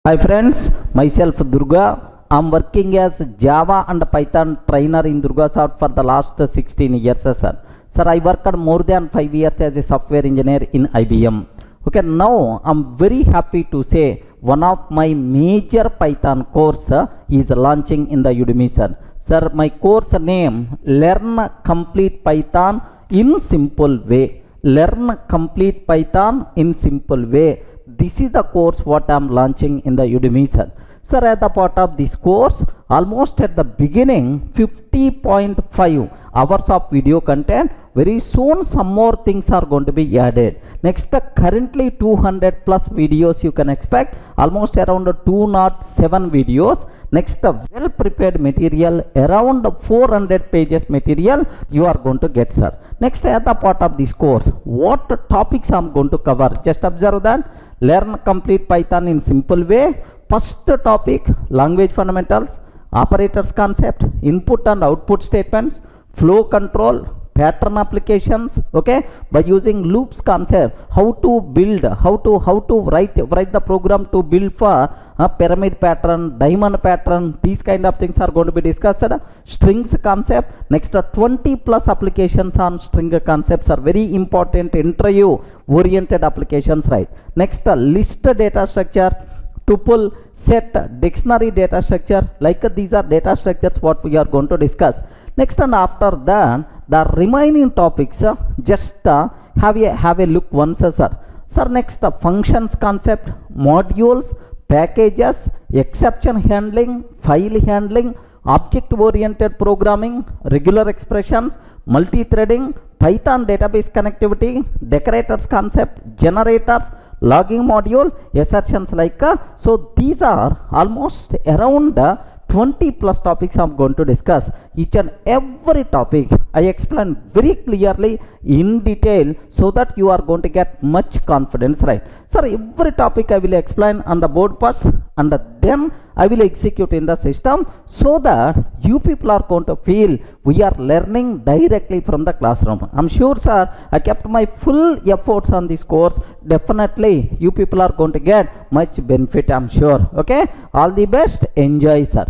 Hi friends, myself Durga. I'm working as Java and Python trainer in Durgasad for the last 16 years, sir. Sir, I worked more than 5 years as a software engineer in IBM. Okay, now I'm very happy to say one of my major Python course is launching in the Udemy, sir. Sir, my course name Learn Complete Python in Simple Way. Learn Complete Python in Simple Way. This is the course what I am launching in the Udemy, sir. Sir, at the part of this course, almost at the beginning 50.5 hours of video content. Very soon some more things are going to be added. Next, currently 200 plus videos you can expect, almost around 207 videos. Next, well prepared material, around 400 pages material you are going to get, sir. Next, at the part of this course, what topics I am going to cover, just observe that. Learn Complete Python in Simple Way. First topic, language fundamentals, operators concept, input and output statements, flow control, pattern applications, okay, by using loops concept, how to build, how to write the program to build for a pyramid pattern, diamond pattern. These kind of things are going to be discussed. Strings concept. Next, 20 plus applications on string concepts are very important interview oriented applications, right? Next, list data structure, tuple, set, dictionary data structure. Like these are data structures what we are going to discuss. Next, and after that the remaining topics just have a look once, sir. Sir, next, functions concept, modules, packages, exception handling, file handling, object oriented programming, regular expressions, multi-threading, Python database connectivity, decorators concept, generators, logging module, assertions like so these are almost around 20 plus topics I'm going to discuss. Each and every topic I explain very clearly in detail so that you are going to get much confidence, right? So every topic I will explain on the board first and then I will execute in the system so that you people are going to feel we are learning directly from the classroom. I'm sure, sir, I kept my full efforts on this course. Definitely you people are going to get much benefit, I'm sure. Okay, all the best. Enjoy, sir.